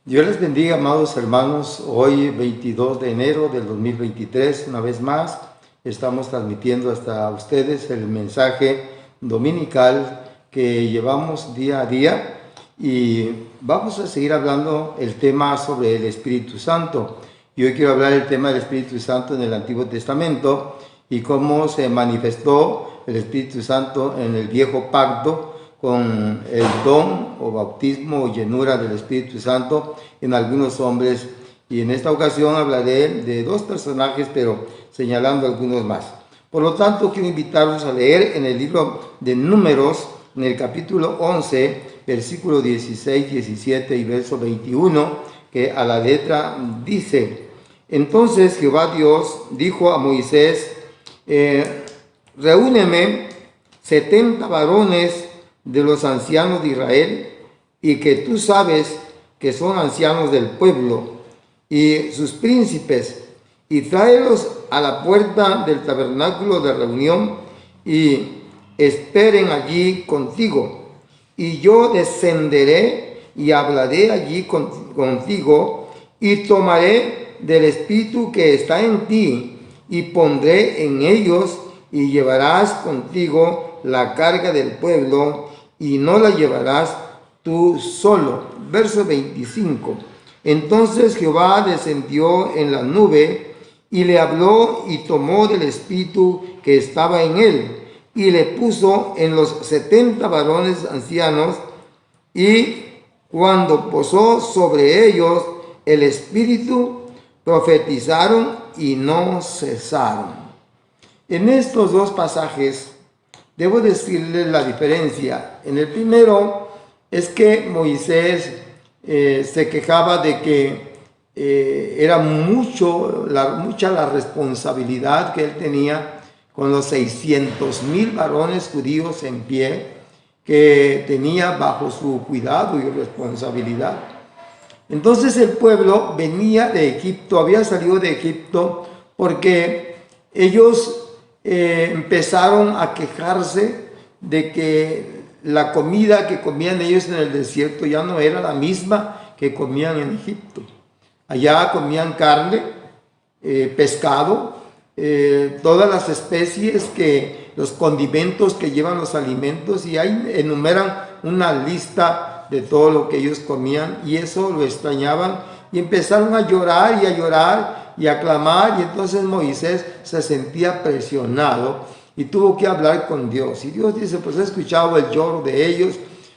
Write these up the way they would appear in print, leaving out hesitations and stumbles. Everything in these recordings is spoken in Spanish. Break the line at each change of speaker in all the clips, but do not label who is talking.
Dios les bendiga, amados hermanos. Hoy, 22 de enero del 2023, una vez más, estamos transmitiendo hasta ustedes el mensaje dominical que llevamos día a día y vamos a seguir hablando el tema sobre el Espíritu Santo. Y hoy quiero hablar del tema del Espíritu Santo en el Antiguo Testamento y cómo se manifestó el Espíritu Santo en el Viejo Pacto con el don o bautismo o llenura del Espíritu Santo en algunos hombres. Y en esta ocasión hablaré de dos personajes, pero señalando algunos más. Por lo tanto, quiero invitarlos a leer en el libro de Números, en el capítulo 11, versículo 16, 17 y verso 21, que a la letra dice: Entonces Jehová Dios dijo a Moisés, reúneme 70 varones de los ancianos de Israel, y que tú sabes que son ancianos del pueblo, y sus príncipes, y tráelos a la puerta del tabernáculo de reunión, y esperen allí contigo. Y yo descenderé y hablaré allí contigo, y tomaré del espíritu que está en ti, y pondré en ellos, y llevarás contigo la carga del pueblo, y no la llevarás tú solo. Verso 25. Entonces Jehová descendió en la nube y le habló y tomó del espíritu que estaba en él y le puso en los 70 varones ancianos, y cuando posó sobre ellos el espíritu, profetizaron y no cesaron. En estos dos pasajes debo decirles la diferencia. En el primero es que Moisés se quejaba de que era mucha la responsabilidad que él tenía con los 600,000 varones judíos en pie que tenía bajo su cuidado y responsabilidad. Entonces el pueblo venía de Egipto, había salido de Egipto porque ellos empezaron a quejarse de que la comida que comían ellos en el desierto ya no era la misma que comían en Egipto. Allá comían carne, pescado, todas las especies, los condimentos que llevan los alimentos, y ahí enumeran una lista de todo lo que ellos comían, y eso lo extrañaban y empezaron a llorar y a clamar, y entonces Moisés se sentía presionado y tuvo que hablar con Dios. Y Dios dice, pues he escuchado el lloro de ellos,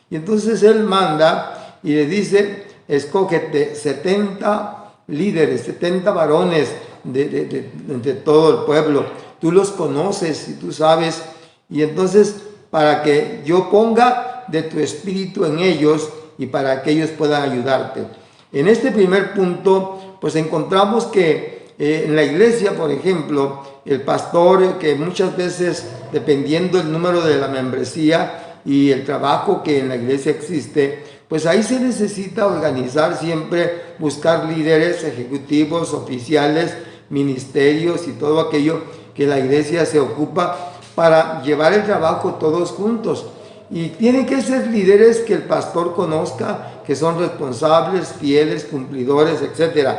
y entonces él manda y le dice, escógete 70 líderes, 70 varones de todo el pueblo, tú los conoces y tú sabes, y entonces para que yo ponga de tu espíritu en ellos y para que ellos puedan ayudarte. En este primer punto, pues encontramos que en la iglesia, por ejemplo, el pastor, que muchas veces, dependiendo del número de la membresía y el trabajo que en la iglesia existe, pues ahí se necesita organizar siempre, buscar líderes ejecutivos, oficiales, ministerios y todo aquello que la iglesia se ocupa para llevar el trabajo todos juntos. Y tienen que ser líderes que el pastor conozca, que son responsables, fieles, cumplidores, etc.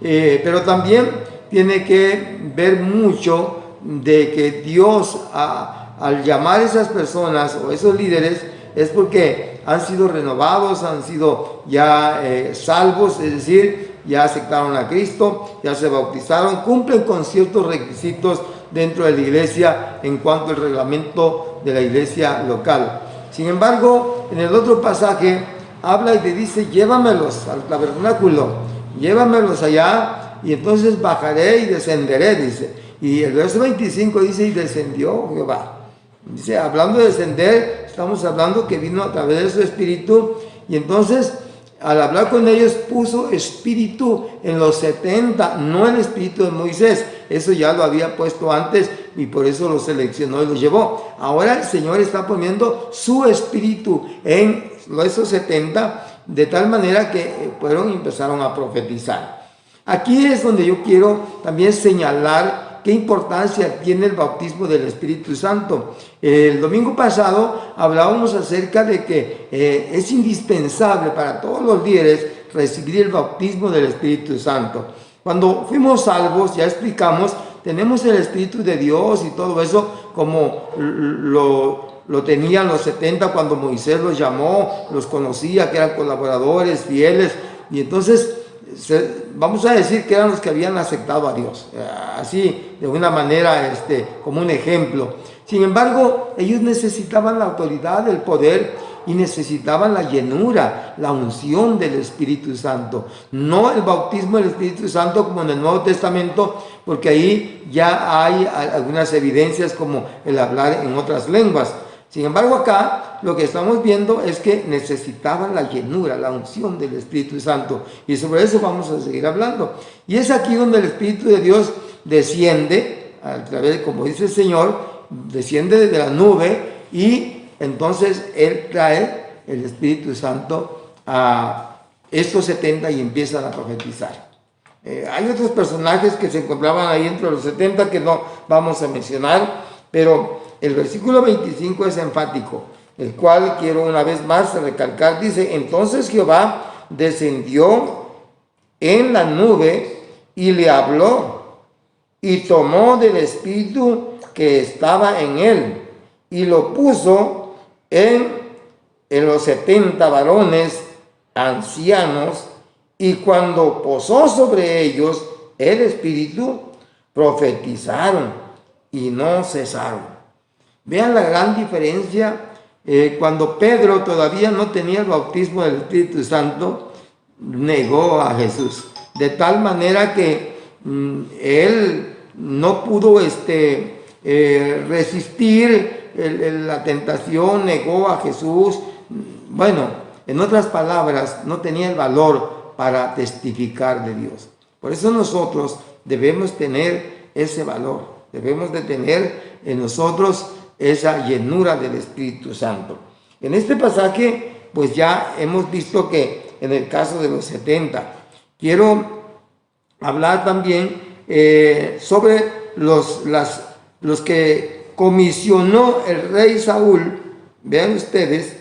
Pero también tiene que ver mucho de que Dios, al llamar a esas personas o esos líderes, es porque han sido renovados, han sido ya salvos, es decir, ya aceptaron a Cristo, ya se bautizaron, cumplen con ciertos requisitos dentro de la iglesia en cuanto al reglamento de la iglesia local. Sin embargo, en el otro pasaje habla y te dice, llévamelos al tabernáculo, llévamelos allá, y entonces bajaré y descenderé, dice. Y el verso 25 dice, y descendió Jehová. Dice, hablando de descender, estamos hablando que vino a través de su espíritu, y entonces al hablar con ellos puso espíritu en los 70, no el espíritu de Moisés. Eso ya lo había puesto antes y por eso lo seleccionó y lo llevó. Ahora el Señor está poniendo su espíritu en esos 70, de tal manera que fueron y empezaron a profetizar. Aquí es donde yo quiero también señalar qué importancia tiene el bautismo del Espíritu Santo. El domingo pasado hablábamos acerca de que es indispensable para todos los líderes recibir el bautismo del Espíritu Santo. Cuando fuimos salvos, ya explicamos, tenemos el Espíritu de Dios y todo eso como lo tenían los 70 cuando Moisés los llamó, los conocía, que eran colaboradores, fieles, y entonces vamos a decir que eran los que habían aceptado a Dios, así de una manera, como un ejemplo. Sin embargo, ellos necesitaban la autoridad, el poder, y necesitaban la llenura, la unción del Espíritu Santo. No el bautismo del Espíritu Santo como en el Nuevo Testamento, porque ahí ya hay algunas evidencias como el hablar en otras lenguas. Sin embargo, acá lo que estamos viendo es que necesitaban la llenura, la unción del Espíritu Santo. Y sobre eso vamos a seguir hablando. Y es aquí donde el Espíritu de Dios desciende, a través, como dice el Señor, desciende desde la nube, y entonces Él trae el Espíritu Santo a estos 70 y empiezan a profetizar. Hay otros personajes que se encontraban ahí entre los 70 que no vamos a mencionar, pero el versículo 25 es enfático, el cual quiero una vez más recalcar. Dice: entonces Jehová descendió en la nube y le habló, y tomó del Espíritu que estaba en él, y lo puso en los 70 varones ancianos, y cuando posó sobre ellos el Espíritu, profetizaron y no cesaron. Vean la gran diferencia. Cuando Pedro todavía no tenía el bautismo del Espíritu Santo, negó a Jesús, de tal manera que él no pudo resistir la tentación, negó a Jesús. Bueno, en otras palabras, no tenía el valor para testificar de Dios. Por eso nosotros debemos tener ese valor, debemos de tener en nosotros esa llenura del Espíritu Santo. En este pasaje, pues ya hemos visto que en el caso de los 70, quiero hablar también sobre los que comisionó el rey Saúl. Vean ustedes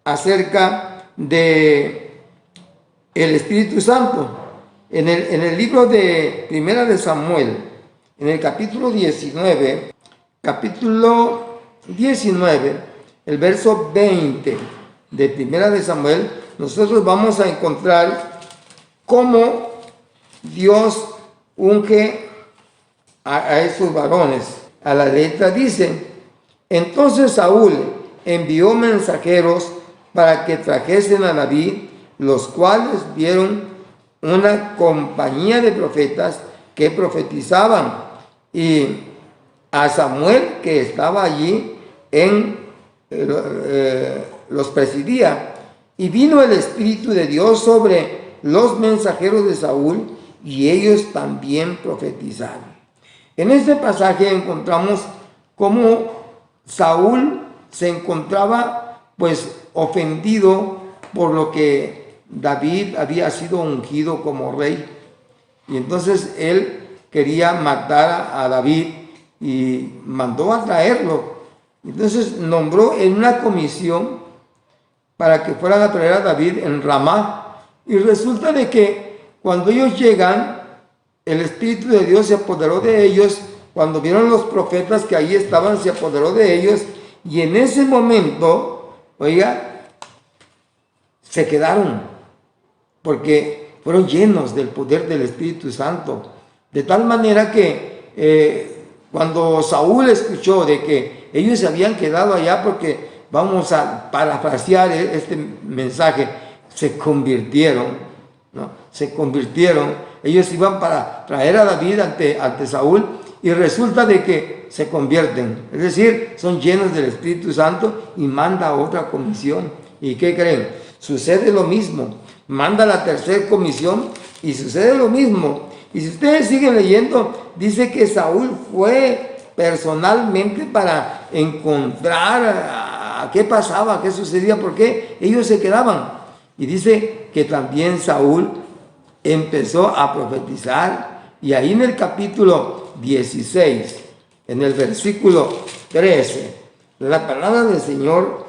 acerca de el Espíritu Santo. En el libro de Primera de Samuel, en el capítulo 19, el verso 20 de Primera de Samuel, nosotros vamos a encontrar cómo Dios unge a esos varones. A la letra dice: entonces Saúl envió mensajeros para que trajesen a David, los cuales vieron una compañía de profetas que profetizaban, y a Samuel, que estaba allí, los presidía. Y vino el Espíritu de Dios sobre los mensajeros de Saúl, y ellos también profetizaron. En este pasaje encontramos cómo Saúl se encontraba pues ofendido por lo que David había sido ungido como rey, y entonces él quería matar a David y mandó a traerlo. Entonces nombró en una comisión para que fueran a traer a David en Ramá, y resulta de que cuando ellos llegan, el Espíritu de Dios se apoderó de ellos. Cuando vieron los profetas que ahí estaban, se apoderó de ellos, y en ese momento, oiga, se quedaron, porque fueron llenos del poder del Espíritu Santo, de tal manera que cuando Saúl escuchó de que ellos se habían quedado allá, porque vamos a parafrasear este mensaje, se convirtieron, ¿no? Se convirtieron. Ellos iban para traer a David ante Saúl, y resulta de que se convierten, es decir, son llenos del Espíritu Santo, y manda a otra comisión. ¿Y qué creen? Sucede lo mismo, manda la tercera comisión y sucede lo mismo. Y si ustedes siguen leyendo, dice que Saúl fue personalmente para encontrar a qué pasaba, qué sucedía, porque ellos se quedaban. Y dice que también Saúl empezó a profetizar, y ahí en el capítulo 16, en el versículo 13, la palabra del Señor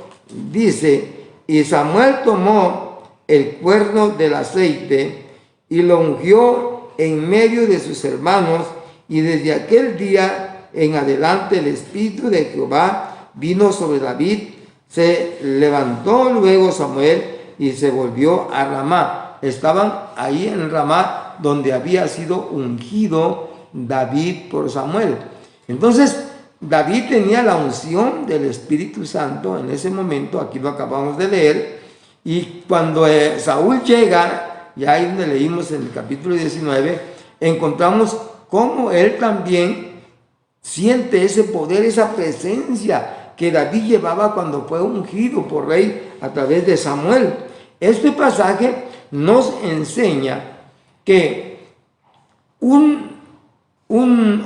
dice: y Samuel tomó el cuerno del aceite y lo ungió en medio de sus hermanos, y desde aquel día en adelante el Espíritu de Jehová vino sobre David. Se levantó luego Samuel y se volvió a Ramá. Estaban ahí en Ramá, donde había sido ungido David por Samuel. Entonces, David tenía la unción del Espíritu Santo en ese momento, aquí lo acabamos de leer, y cuando Saúl llega, ya ahí donde leímos en el capítulo 19, encontramos cómo él también siente ese poder, esa presencia que David llevaba cuando fue ungido por rey a través de Samuel. Este pasaje nos enseña que un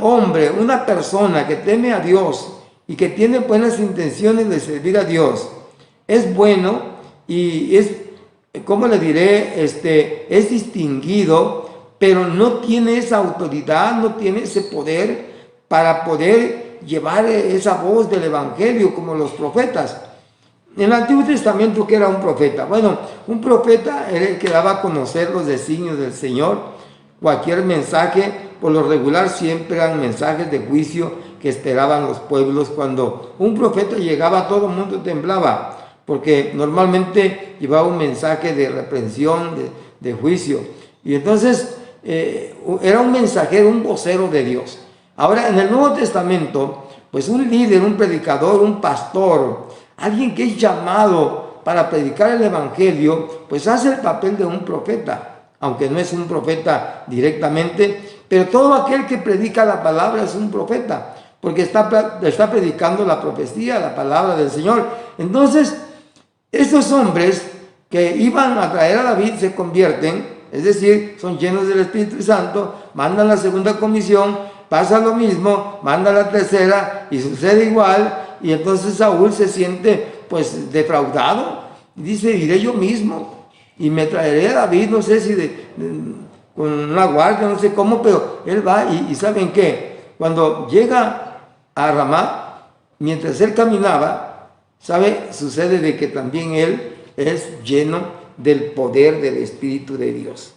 hombre, una persona que teme a Dios y que tiene buenas intenciones de servir a Dios, es bueno y es, ¿cómo le diré? Es distinguido, pero no tiene esa autoridad, no tiene ese poder para poder llevar esa voz del Evangelio como los profetas. En el Antiguo Testamento, ¿qué era un profeta? Bueno, un profeta era el que daba a conocer los designios del Señor. Cualquier mensaje, por lo regular, siempre eran mensajes de juicio que esperaban los pueblos. Cuando un profeta llegaba, todo el mundo temblaba, porque normalmente llevaba un mensaje de reprensión, de juicio. Y entonces era un mensajero, un vocero de Dios. Ahora, en el Nuevo Testamento, pues un líder, un predicador, un pastor, alguien que es llamado para predicar el Evangelio, pues hace el papel de un profeta. Aunque no es un profeta directamente, pero todo aquel que predica la palabra es un profeta, porque está predicando la profecía, la palabra del Señor. Entonces, estos hombres que iban a traer a David se convierten, es decir, son llenos del Espíritu Santo, mandan la segunda comisión, pasa lo mismo, manda la tercera y sucede igual, y entonces Saúl se siente pues defraudado, y dice, iré yo mismo y me traeré a David, no sé si con una guardia, no sé cómo, pero él va y ¿saben qué? Cuando llega a Ramá, mientras él caminaba, ¿sabe? Sucede de que también él es lleno del poder del Espíritu de Dios.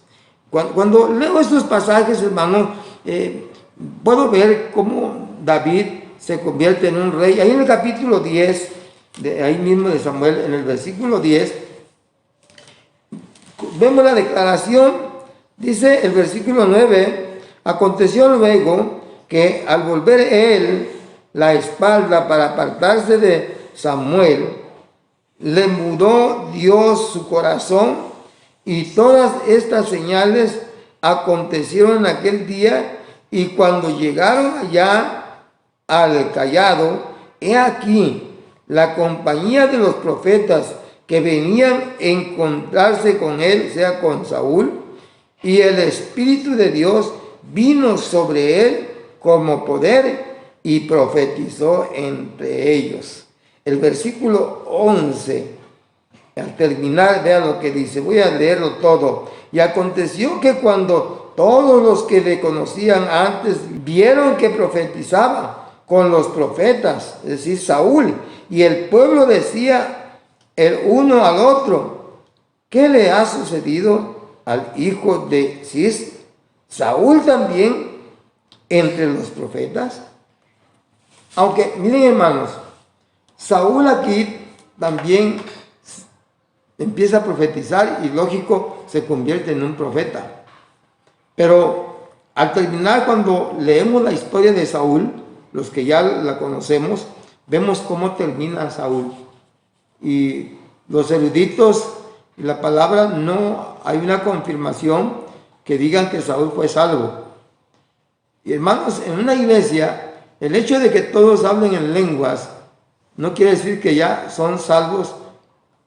Cuando leo estos pasajes, hermanos, puedo ver cómo David se convierte en un rey. Ahí en el capítulo 10, ahí mismo de Samuel, en el versículo 10, vemos la declaración, dice el versículo 9, aconteció luego que al volver él la espalda para apartarse de Samuel, le mudó Dios su corazón, y todas estas señales acontecieron en aquel día, y cuando llegaron allá al collado, he aquí la compañía de los profetas que venían a encontrarse con él, sea con Saúl, y el Espíritu de Dios vino sobre él como poder y profetizó entre ellos. El versículo 11, al terminar, vean lo que dice, voy a leerlo todo. Y aconteció que cuando todos los que le conocían antes vieron que profetizaba con los profetas, es decir, Saúl, y el pueblo decía el uno al otro, ¿qué le ha sucedido al hijo de Cis? Saúl también entre los profetas. Aunque, miren hermanos, Saúl aquí también empieza a profetizar y lógico se convierte en un profeta. Pero al terminar, cuando leemos la historia de Saúl, los que ya la conocemos, vemos cómo termina Saúl. Y los eruditos y la palabra, no hay una confirmación que digan que Saúl fue salvo. Y hermanos, en una iglesia, el hecho de que todos hablen en lenguas no quiere decir que ya son salvos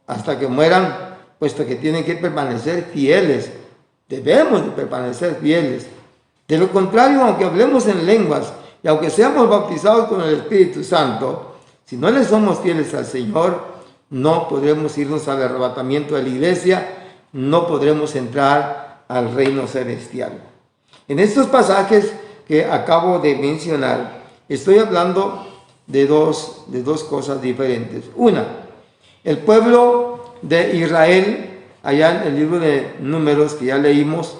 hasta que mueran, puesto que tienen que permanecer fieles. Debemos de permanecer fieles. De lo contrario, aunque hablemos en lenguas y aunque seamos bautizados con el Espíritu Santo, si no le somos fieles al Señor, no podremos irnos al arrebatamiento de la iglesia, no podremos entrar al reino celestial. En estos pasajes que acabo de mencionar, estoy hablando de dos cosas diferentes. Una, el pueblo de Israel allá en el libro de Números que ya leímos,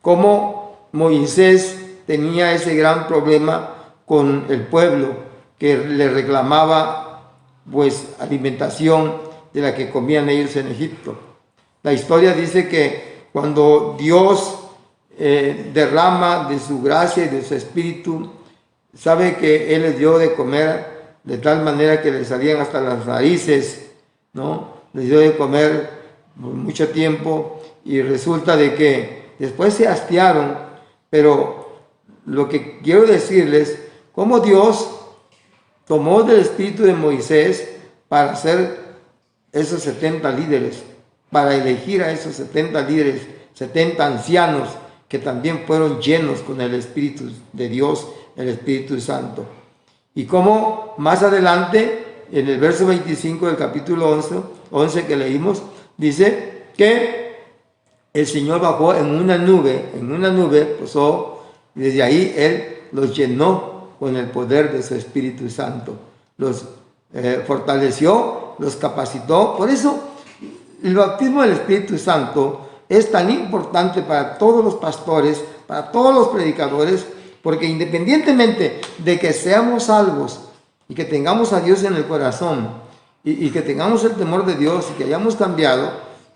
cómo Moisés tenía ese gran problema con el pueblo que le reclamaba pues alimentación de la que comían ellos en Egipto. La historia dice que cuando Dios derrama de su gracia y de su espíritu, sabe que Él les dio de comer de tal manera que les salían hasta las narices, ¿no? Les dio de comer por mucho tiempo y resulta de que después se hastiaron, pero lo que quiero decirles, cómo Dios tomó del espíritu de Moisés para hacer esos 70 líderes, para elegir a esos 70 líderes, 70 ancianos que también fueron llenos con el Espíritu de Dios, el Espíritu Santo. Y como más adelante, en el verso 25 del capítulo 11 que leímos, dice que el Señor bajó en una nube posó, y desde ahí Él los llenó con el poder de su Espíritu Santo. Los fortaleció, los capacitó. Por eso el bautismo del Espíritu Santo es tan importante para todos los pastores, para todos los predicadores, porque independientemente de que seamos salvos y que tengamos a Dios en el corazón y que tengamos el temor de Dios y que hayamos cambiado,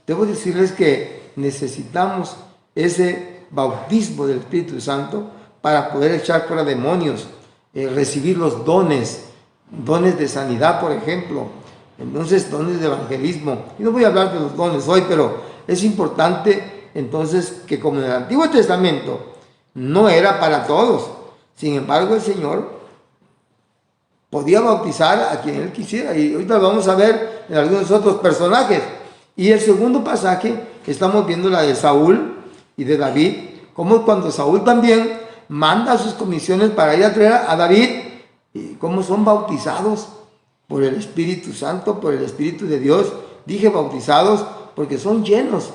debo decirles que necesitamos ese bautismo del Espíritu Santo para poder echar fuera demonios, recibir los dones de sanidad, por ejemplo, entonces dones de evangelismo. Y no voy a hablar de los dones hoy, pero es importante entonces que como en el Antiguo Testamento no era para todos, sin embargo el Señor podía bautizar a quien Él quisiera, y ahorita lo vamos a ver en algunos otros personajes. Y el segundo pasaje que estamos viendo, la de Saúl y de David, como cuando Saúl también manda sus comisiones para ir a traer a David, y cómo son bautizados por el Espíritu Santo, por el Espíritu de Dios. Dije bautizados porque son llenos.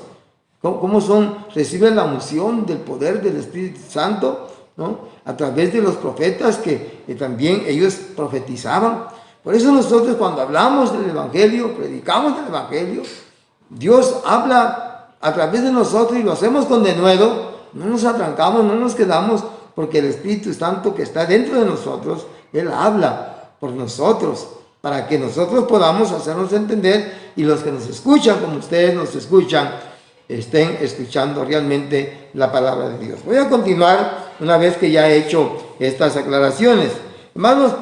¿Cómo son? Reciben la unción del poder del Espíritu Santo, ¿no? A través de los profetas que también ellos profetizaban. Por eso nosotros cuando hablamos del Evangelio, predicamos del Evangelio, Dios habla a través de nosotros y lo hacemos con denuedo. No nos atrancamos, no nos quedamos, porque el Espíritu Santo que está dentro de nosotros, Él habla por nosotros, para que nosotros podamos hacernos entender y los que nos escuchan, como ustedes nos escuchan, estén escuchando realmente la palabra de Dios. Voy a continuar una vez que ya he hecho estas aclaraciones. Hermanos,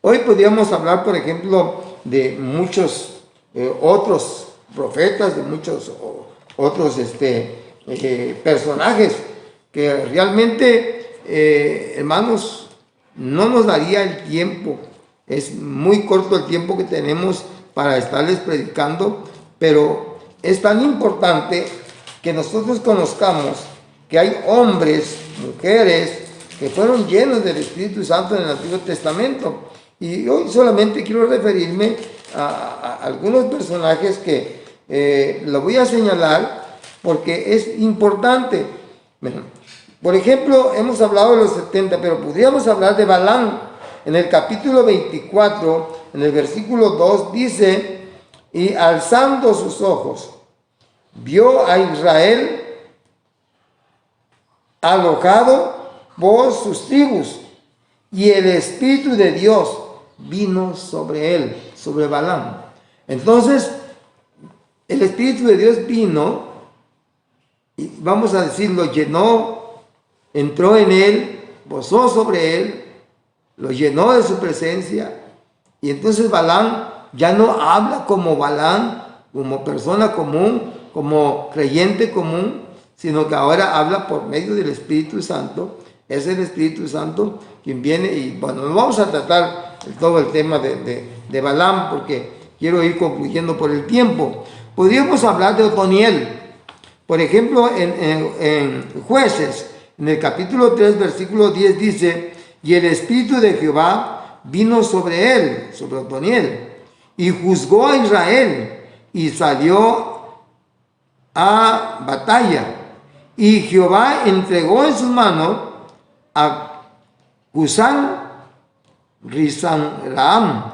hoy podríamos hablar, por ejemplo, de muchos otros profetas, de muchos otros personajes que realmente, hermanos, no nos daría el tiempo. Es muy corto el tiempo que tenemos para estarles predicando, pero es tan importante que nosotros conozcamos que hay hombres, mujeres, que fueron llenos del Espíritu Santo en el Antiguo Testamento. Y hoy solamente quiero referirme a algunos personajes que lo voy a señalar porque es importante. Bueno, por ejemplo, hemos hablado de los 70, pero podríamos hablar de Balaam. En el capítulo 24, en el versículo 2, dice: y alzando sus ojos, vio a Israel alojado por sus tribus, y el Espíritu de Dios vino sobre él, sobre Balaam. Entonces, el Espíritu de Dios vino, y vamos a decir, lo llenó, entró en él, posó sobre él, lo llenó de su presencia, y entonces Balaam ya no habla como Balaam, como persona común, como creyente común, sino que ahora habla por medio del Espíritu Santo. Es el Espíritu Santo quien viene, y bueno, no vamos a tratar todo el tema de Balaam porque quiero ir concluyendo por el tiempo. Podríamos hablar de Otoniel, por ejemplo, en Jueces, en el capítulo 3, versículo 10 dice: y el Espíritu de Jehová vino sobre él, sobre Otoniel, y juzgó a Israel, y salió a batalla. Y Jehová entregó en su mano a Cusán Risam,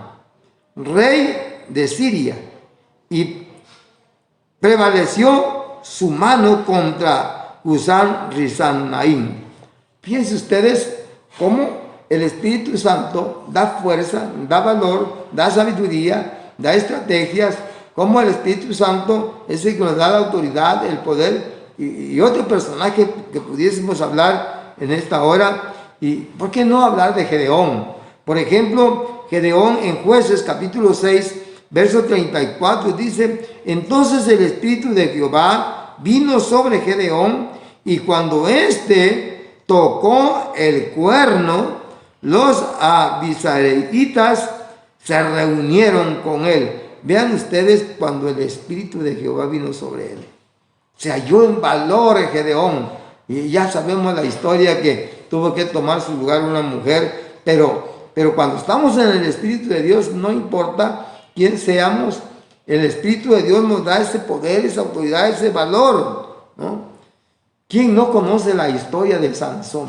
rey de Siria, y prevaleció su mano contra Husán Rizanaim. Fíjense ustedes cómo el Espíritu Santo da fuerza, da valor, da sabiduría, da estrategias, cómo el Espíritu Santo es el que nos da la autoridad, el poder. Y otro personaje que pudiésemos hablar en esta hora, y ¿por qué no hablar de Gedeón? Por ejemplo, Gedeón en Jueces capítulo 6, verso 34 dice: entonces el Espíritu de Jehová vino sobre Gedeón, y cuando éste tocó el cuerno, los abisareitas se reunieron con él. Vean ustedes cuando el Espíritu de Jehová vino sobre él. Se halló en valor Gedeón. Y ya sabemos la historia que tuvo que tomar su lugar una mujer. Pero cuando estamos en el Espíritu de Dios, no importa quién seamos, el Espíritu de Dios nos da ese poder, esa autoridad, ese valor, ¿no? ¿Quién no conoce la historia de Sansón?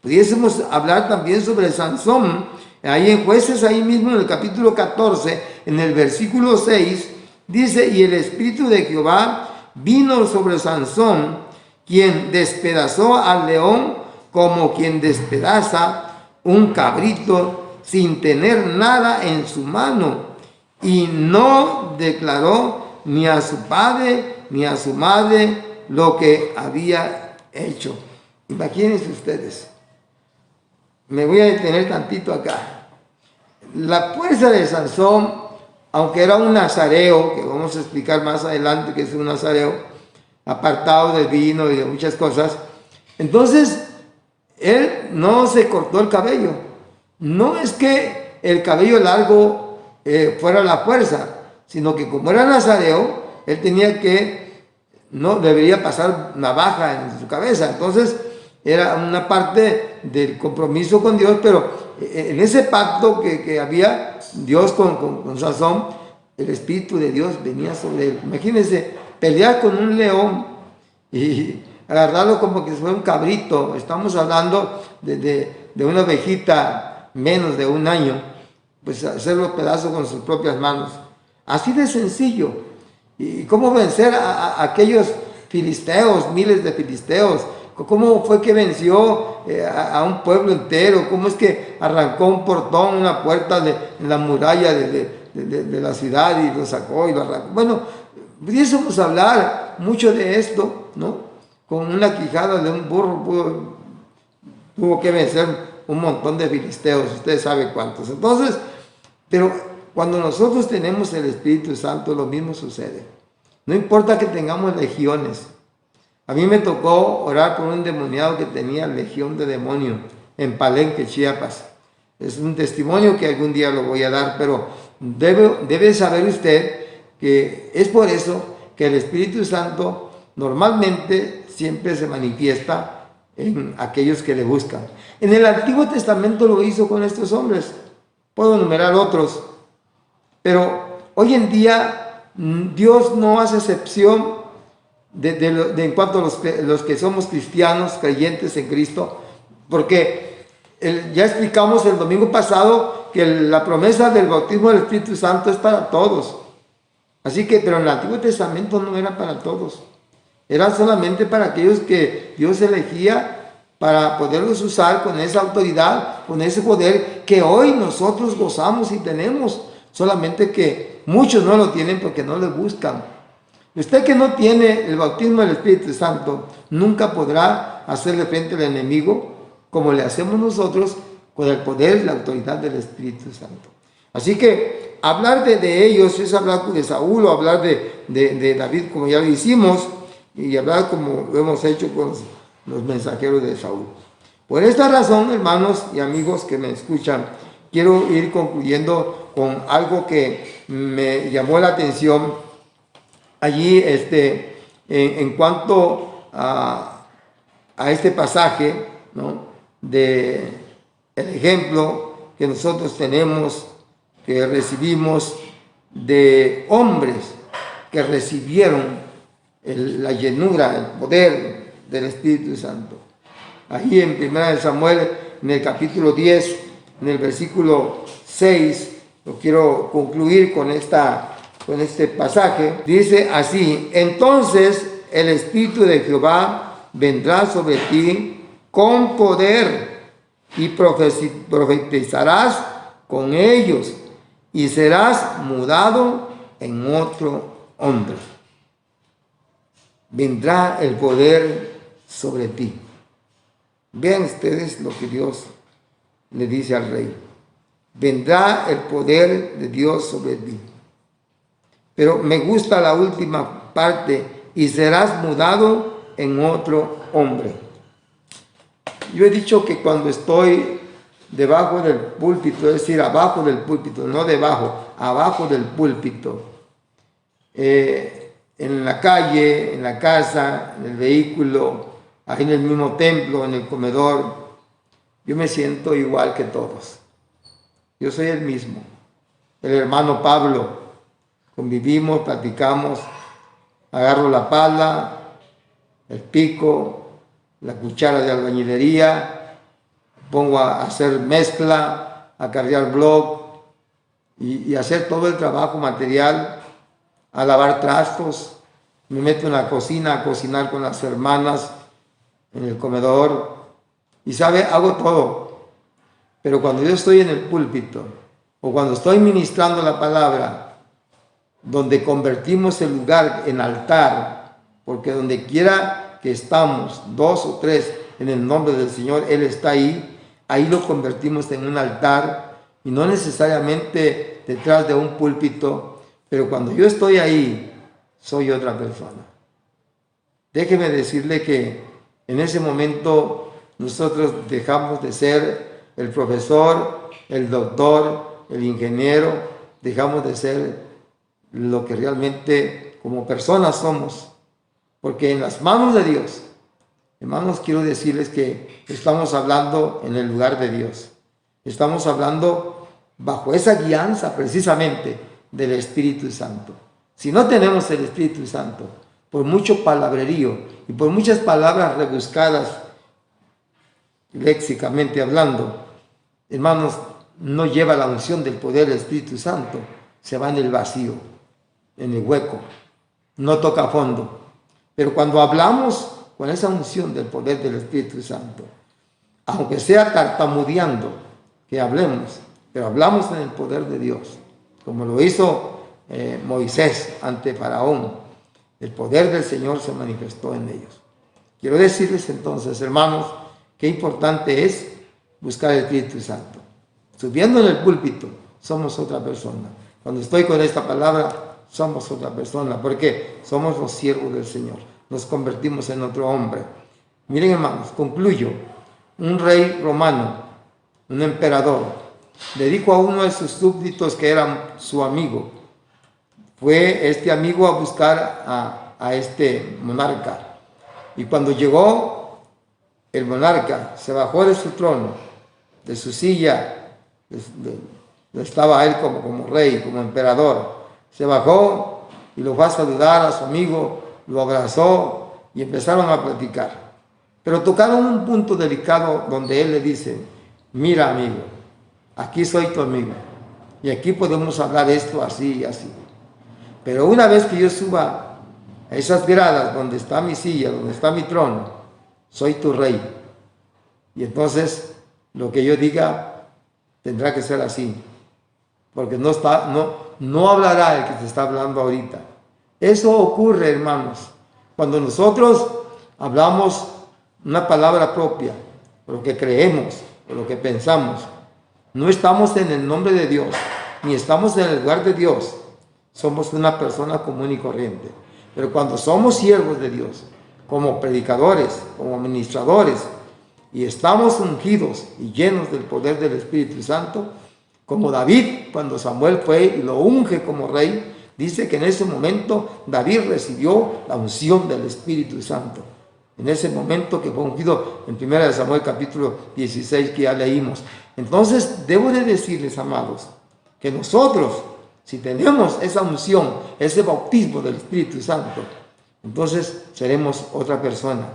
Pudiésemos hablar también sobre Sansón. Ahí en Jueces, ahí mismo en el capítulo 14, en el versículo 6, dice: y el Espíritu de Jehová vino sobre Sansón, quien despedazó al león como quien despedaza un cabrito sin tener nada en su mano, y no declaró ni a su padre ni a su madre lo que había hecho. Imagínense ustedes. Me voy a detener tantito acá. La fuerza de Sansón, aunque era un nazareo, que vamos a explicar más adelante que es un nazareo, apartado del vino y de muchas cosas, entonces él no se cortó el cabello. No es que el cabello largo fuera la fuerza, sino que como era nazareo, él tenía que, no debería pasar navaja en su cabeza. Entonces era una parte del compromiso con Dios, pero en ese pacto que había Dios con Sansón, el Espíritu de Dios venía sobre él. Imagínense pelear con un león y agarrarlo como que fuera un cabrito. Estamos hablando de una ovejita menos de un año, pues hacerlo pedazos con sus propias manos. Así de sencillo. ¿Y cómo vencer a aquellos filisteos, miles de filisteos? ¿Cómo fue que venció a un pueblo entero? ¿Cómo es que arrancó un portón, una puerta de la muralla de la ciudad y lo sacó y lo arrancó? Bueno, pudiésemos hablar mucho de esto, ¿no? Con una quijada de un burro tuvo que vencer un montón de filisteos, ustedes saben cuántos. Entonces, pero cuando nosotros tenemos el Espíritu Santo, lo mismo sucede. No importa que tengamos legiones. A mí me tocó orar por un endemoniado que tenía legión de demonio en Palenque, Chiapas. Es un testimonio que algún día lo voy a dar, pero debe saber usted que es por eso que el Espíritu Santo normalmente siempre se manifiesta en aquellos que le buscan. En el Antiguo Testamento lo hizo con estos hombres. Puedo enumerar otros, pero hoy en día Dios no hace excepción en cuanto a los que somos cristianos, creyentes en Cristo, porque ya explicamos el domingo pasado que la promesa del bautismo del Espíritu Santo es para todos. Así que, pero en el Antiguo Testamento no era para todos, era solamente para aquellos que Dios elegía para poderlos usar con esa autoridad, con ese poder que hoy nosotros gozamos y tenemos, solamente que muchos no lo tienen porque no le buscan. Usted que no tiene el bautismo del Espíritu Santo nunca podrá hacerle frente al enemigo como le hacemos nosotros con el poder y la autoridad del Espíritu Santo. Así que hablar de ellos es hablar de Saúl o hablar de David como ya lo hicimos, y hablar como lo hemos hecho con los mensajeros de Saúl. Por esta razón, hermanos y amigos que me escuchan, quiero ir concluyendo con algo que me llamó la atención allí en cuanto a este pasaje, ¿no? De el ejemplo que nosotros tenemos, que recibimos de hombres que recibieron la llenura, el poder del Espíritu Santo. Ahí en 1 Samuel, en el capítulo 10, en el versículo 6, lo quiero concluir con esta con este pasaje. Dice así: entonces el Espíritu de Jehová vendrá sobre ti con poder y profetizarás con ellos y serás mudado en otro hombre. Vendrá el poder sobre ti. Vean ustedes lo que Dios le dice al rey. Vendrá el poder de Dios sobre ti. Pero me gusta la última parte: y serás mudado en otro hombre. Yo he dicho que cuando estoy debajo del púlpito, es decir, abajo del púlpito, no debajo, abajo del púlpito, en la calle, en la casa, en el vehículo, ahí en el mismo templo, en el comedor, yo me siento igual que todos. Yo soy el mismo. El hermano Pablo, convivimos, platicamos, agarro la pala, el pico, la cuchara de albañilería, pongo a hacer mezcla, a cargar bloc y hacer todo el trabajo material, a lavar trastos. Me meto en la cocina a cocinar con las hermanas en el comedor y sabe, hago todo. Pero cuando yo estoy en el púlpito o cuando estoy ministrando la palabra, donde convertimos el lugar en altar, porque donde quiera que estamos, 2 o 3 en el nombre del Señor, Él está ahí, ahí lo convertimos en un altar, y no necesariamente detrás de un púlpito, pero cuando yo estoy ahí, soy otra persona. Déjeme decirle que en ese momento nosotros dejamos de ser el profesor, el doctor, el ingeniero, dejamos de ser lo que realmente como personas somos, porque en las manos de Dios, hermanos, quiero decirles que estamos hablando en el lugar de Dios, estamos hablando bajo esa guianza precisamente del Espíritu Santo. Si no tenemos el Espíritu Santo, por mucho palabrerío y por muchas palabras rebuscadas, léxicamente hablando, hermanos, no lleva la unción del poder del Espíritu Santo, se va en el vacío, en el hueco, no toca fondo. Pero cuando hablamos con esa unción del poder del Espíritu Santo, aunque sea tartamudeando, que hablemos, pero hablamos en el poder de Dios, como lo hizo Moisés ante Faraón, el poder del Señor se manifestó en ellos. Quiero decirles entonces, hermanos, qué importante es buscar el Espíritu Santo. Subiendo en el púlpito, somos otra persona. Cuando estoy con esta palabra, somos otra persona, porque somos los siervos del Señor, nos convertimos en otro hombre. Miren, hermanos, concluyo. Un rey romano, un emperador, le dijo a uno de sus súbditos que era su amigo. Fue este amigo a buscar a este monarca, y cuando llegó el monarca, se bajó de su trono, de su silla, estaba él como rey, como emperador. Se bajó y lo fue a saludar a su amigo, lo abrazó y empezaron a platicar. Pero tocaron un punto delicado donde él le dice: mira, amigo, aquí soy tu amigo y aquí podemos hablar esto así y así. Pero una vez que yo suba a esas gradas donde está mi silla, donde está mi trono, soy tu rey. Y entonces lo que yo diga tendrá que ser así, porque no hablará el que te está hablando ahorita. Eso ocurre, hermanos, cuando nosotros hablamos una palabra propia, o lo que creemos, o lo que pensamos. No estamos en el nombre de Dios, ni estamos en el lugar de Dios. Somos una persona común y corriente. Pero cuando somos siervos de Dios, como predicadores, como ministradores, y estamos ungidos y llenos del poder del Espíritu Santo, como David, cuando Samuel fue y lo unge como rey, dice que en ese momento David recibió la unción del Espíritu Santo. En ese momento que fue ungido en 1 Samuel capítulo 16 que ya leímos. Entonces debo de decirles, amados, que nosotros, si tenemos esa unción, ese bautismo del Espíritu Santo, entonces seremos otra persona.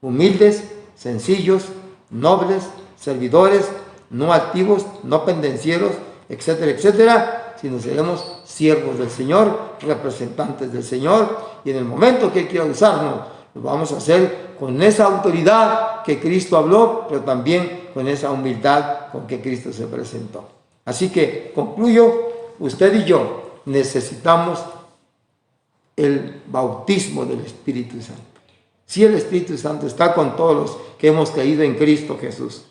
Humildes, sencillos, nobles, servidores, no altivos, no pendencieros, etcétera, etcétera, sino seremos siervos del Señor, representantes del Señor, y en el momento que Él quiera usarnos, lo vamos a hacer con esa autoridad que Cristo habló, pero también con esa humildad con que Cristo se presentó. Así que concluyo, usted y yo necesitamos el bautismo del Espíritu Santo. Sí, el Espíritu Santo está con todos los que hemos creído en Cristo Jesús,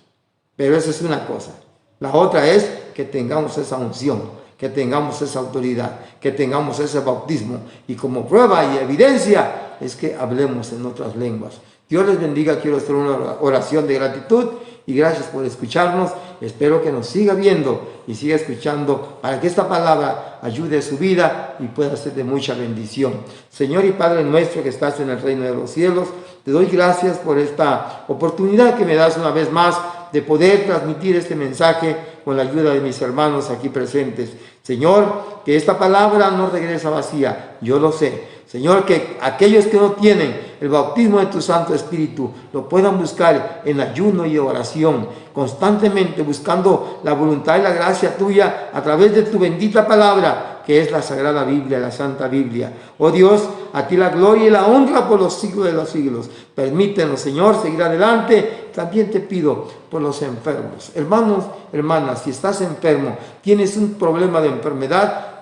pero esa es una cosa. La otra es que tengamos esa unción, que tengamos esa autoridad, que tengamos ese bautismo, y como prueba y evidencia es que hablemos en otras lenguas. Dios les bendiga. Quiero hacer una oración de gratitud y gracias por escucharnos. Espero que nos siga viendo y siga escuchando para que esta palabra ayude a su vida y pueda ser de mucha bendición. Señor y Padre nuestro que estás en el reino de los cielos, te doy gracias por esta oportunidad que me das una vez más de poder transmitir este mensaje con la ayuda de mis hermanos aquí presentes. Señor, que esta palabra no regresa vacía, yo lo sé. Señor, que aquellos que no tienen el bautismo de tu Santo Espíritu lo puedan buscar en ayuno y oración, constantemente buscando la voluntad y la gracia tuya a través de tu bendita palabra, que es la Sagrada Biblia, la Santa Biblia. Oh Dios, a ti la gloria y la honra por los siglos de los siglos. Permítenos, Señor, seguir adelante. También te pido por los enfermos. Hermanos, hermanas, si estás enfermo, tienes un problema de enfermedad,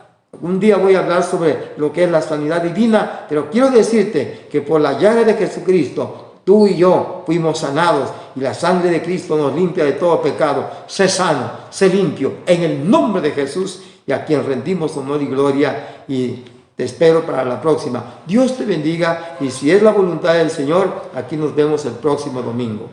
un día voy a hablar sobre lo que es la sanidad divina, pero quiero decirte que por la llaga de Jesucristo, tú y yo fuimos sanados y la sangre de Cristo nos limpia de todo pecado. Sé sano, sé limpio, en el nombre de Jesús, y a quien rendimos honor y gloria, y te espero para la próxima. Dios te bendiga, y si es la voluntad del Señor, aquí nos vemos el próximo domingo.